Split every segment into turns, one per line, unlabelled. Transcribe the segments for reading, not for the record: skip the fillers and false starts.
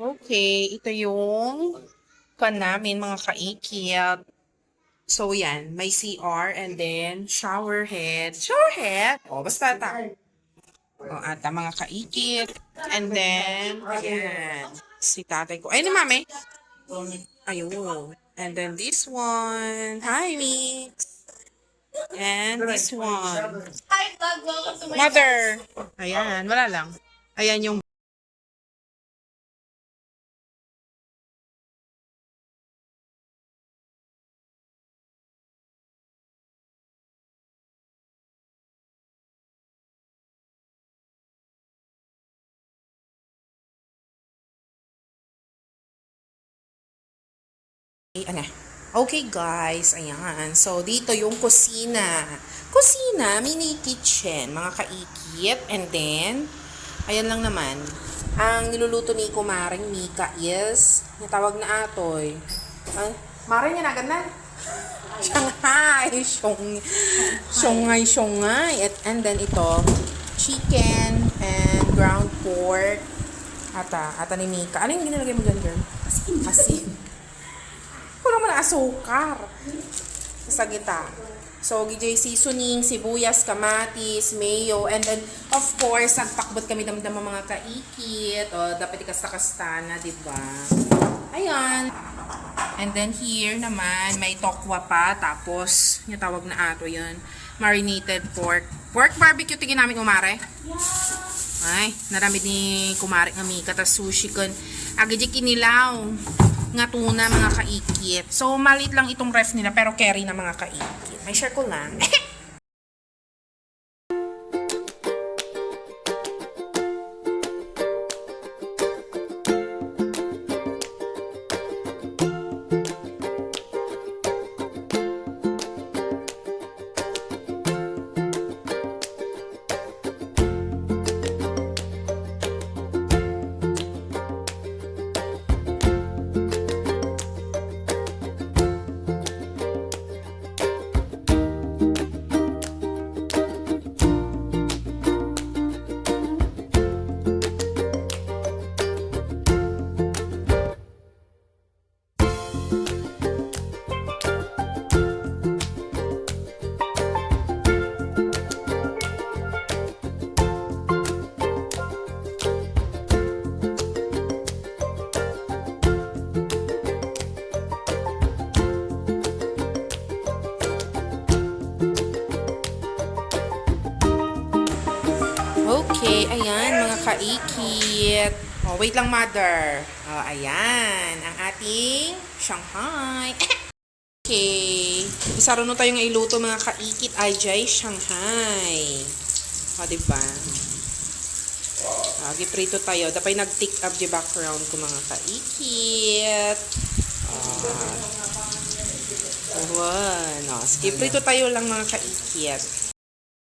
Okay, ito yung pan namin mga kaikit. So, yan. May CR and then shower head. Shower head! O, basta ata. O, ata mga kaikit. And then, ayan. Si tatay ko. Ay, ni mami. Ayun. And then this one. Hi, Mix. And this one.
Hi, vlog! Welcome to my
Mother. Ayan, wala lang. Ayan yung ano. Okay guys, ayan. So dito yung kusina. Kusina, mini kitchen, mga kaikit. And then, ayan lang naman. Ang niluluto ni Kumaring Mika is, natawag na atoy. Ay, Maring yan agad na. Shanghai, Shanghai. And then ito, chicken and ground pork. Ata ni Mika. Ano yung ginalagay mo dyan, girl? Asin. Wala naman asukar sa gita. So, gijay seasoning, sibuyas, kamatis, mayo, and then, of course, nagpakbot kami damdam mga kaikit. O, dapat ikasta-kasta na, diba? Ayan. And then, here naman, may tokwa pa. Tapos, yung tawag na ato yun, marinated pork. Pork barbecue, tingin namin umare. Ay, naramid ni kumare ng Mika. Tapos, sushi kun. Agad kinilaw nga tuna mga kaikit. So, maliit lang itong ref nila pero carry na mga kaikit. May share ko lang. Okay, ayan mga kaikit. Oh, wait lang mother. Oh, ayan, ang ating Shanghai. Okay, isa rin tayo nga iluto mga kaikit ay jay Shanghai. O, diba? Giprito tayo. Dapay nag-tick up the background ko mga kaikit. Sige, prito tayo lang mga kaikit.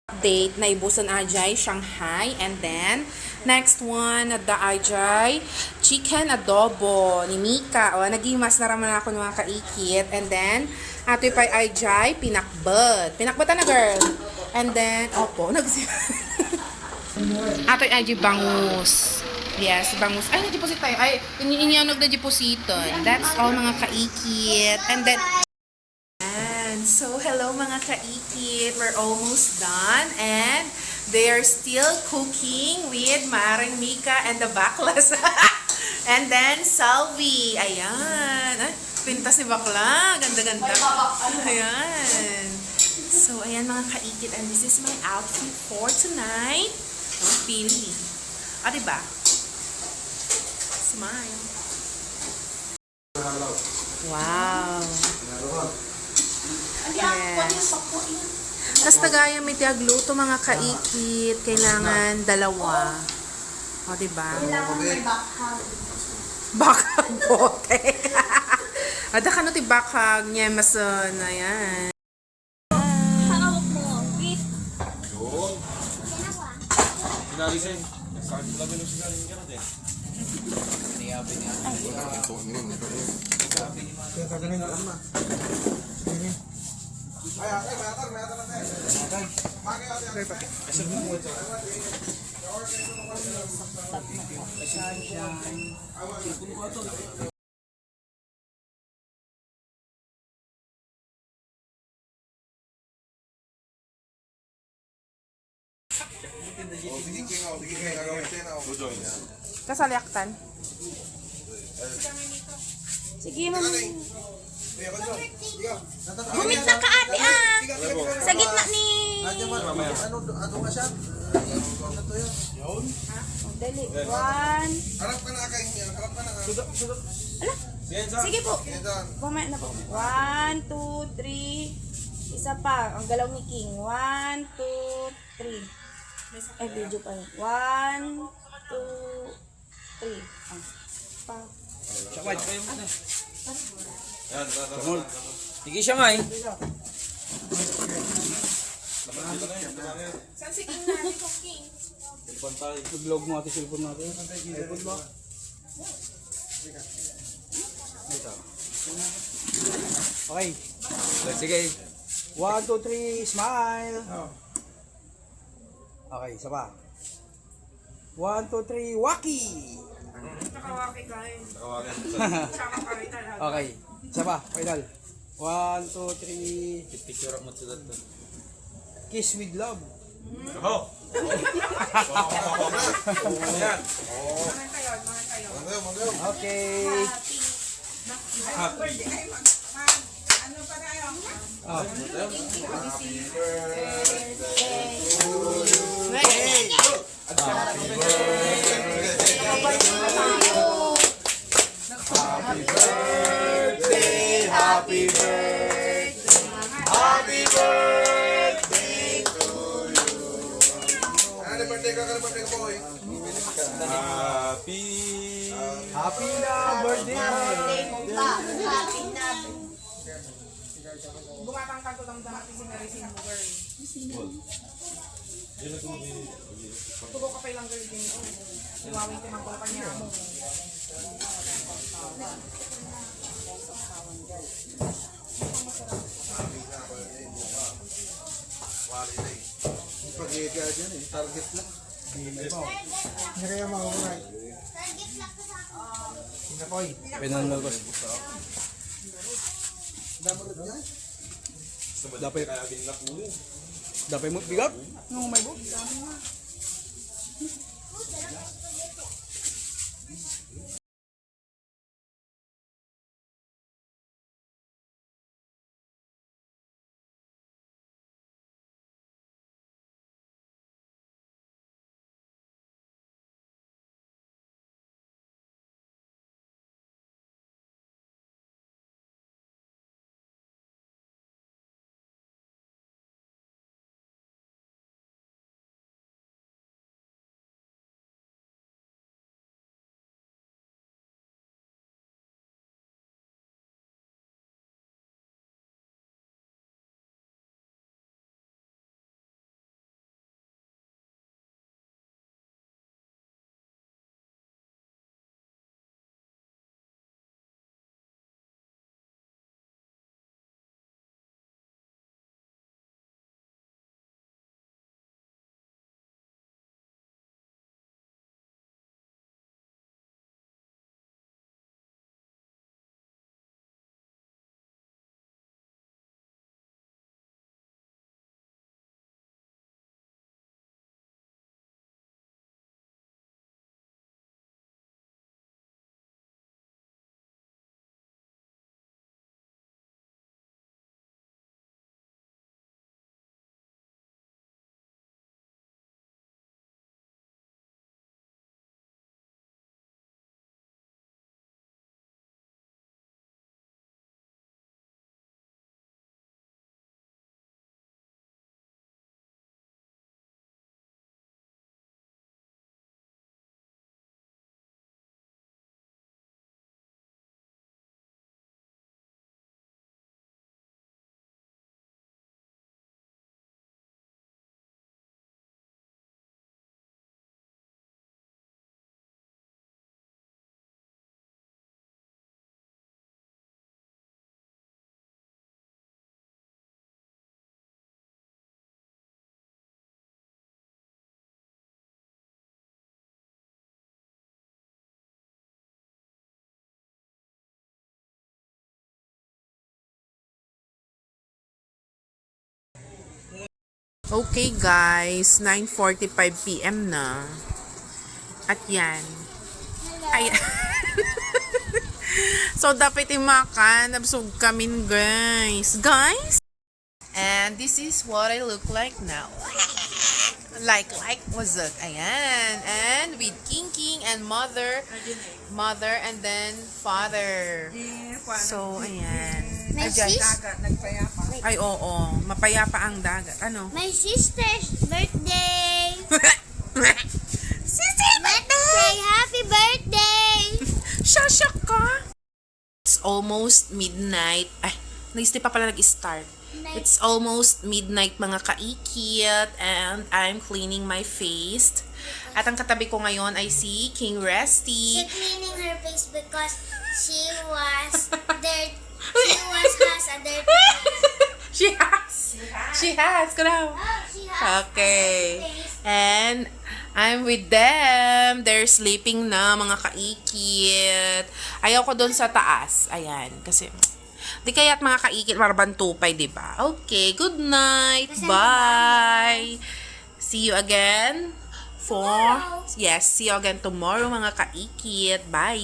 Update na ibusan ajay Shanghai, and then next one the ajay chicken adobo ni Mika. O, nagimas na raman ako ng mga kaikit. And then ato pa ajay pinakbet na girl. And then opo ato ajay bangus. Yes, bangus. Ay, na-deposit tayo. Ay, inyanog na depositon. That's all mga kaikit. And then so, hello mga kaikit. We're almost done and they are still cooking with Maring Mika and the baklas. And then, Salvi. Ayan. Ay, pintas ni bakla. Ganda-ganda. Ayan. So, ayan mga kaikit. And this is my outfit for tonight. Don't pili. Diba? Smile. Wow. Yes. Tapos tagaya may tiagluto mga kaikit. Kailangan dalawa. O, diba?
Kailangan may bakhag.
Bakhag bote. Ada ka no ti bakhag niya mason. Ayan.
Hawak mo. Wait.
Yun. Sinalisin. Sakit ko labi nung sinalisin ka natin. Niyabi niya.
Kasalyaktan.
Sige, mama. Gumit na ka ate ah. Sa gitna ni...
Ano nga siya? Ano to yun?
Dali. One.
Harap ka na kay harap ka na.
Sige po. Pumaya na po. 1, 2, 3. Isa pa. Ang galaw ni King. 1, 2, 3. Ay, video pa yun. 1, 2, 3. Pa.
Shawad kayo muna. Yan, sige siya nga eh.
Saan si King natin ko, King?
Nag-log mo ate cellphone natin. iPhone ba? Okay.
Sige.
1, 2, 3, smile. Okay, isa pa. 1, 2, 3, waki.
Nakawaki kain. Tsaka kami talaga.
Okay, isa pa, final. 1, 2, 3,
Picture mo sa dato.
kiss with love.
Oh! Yan.
Mga kayo, mga kayo.
Okay.
Ano pa tayo?
Happy birthday to you. Ano birthday ka birthday ko boy?
Happy na birthday.
Gumatang kanto ng dahati si Narisin mo, girl. Tugo ka pa ilang girl din. Iwawin ko ng pa niya mo.
Spaghetti dyan eh, target lang. Hindi kaya mahuray.
Pinanlagos. Dapat mo bigat? Nung may
Okay guys, 9:45 PM na. At yan. Ayan. So dapat imakan, nabsog kami guys. Guys. And this is what I look like now. Like was it? Ayan. And with King and mother and then father. So ayan.
My
Ayan.
sis-
Ay oo, mapayapa ang dagat. Ano?
My sister's birthday.
Sisi,
Say happy birthday.
Shasha ka! It's almost midnight. Ay, nag-stay pa pala nag-start. It's almost midnight mga kaikit and I'm cleaning my face. At ang katabi ko ngayon ay si King Resty.
She cleaning her face because she was dirt. Has a dirty face.
She has. Karaw.
She has
Okay.
a dirty face.
And I'm with them. They're sleeping na, mga kaikit. Ayaw ko doon sa taas. Ayan. Kasi, di kaya't mga kaikit, marabang tupay, di ba? Okay. Good night. Bye. See you again for...
Tomorrow.
Yes, see you again tomorrow, mga kaikit. Bye.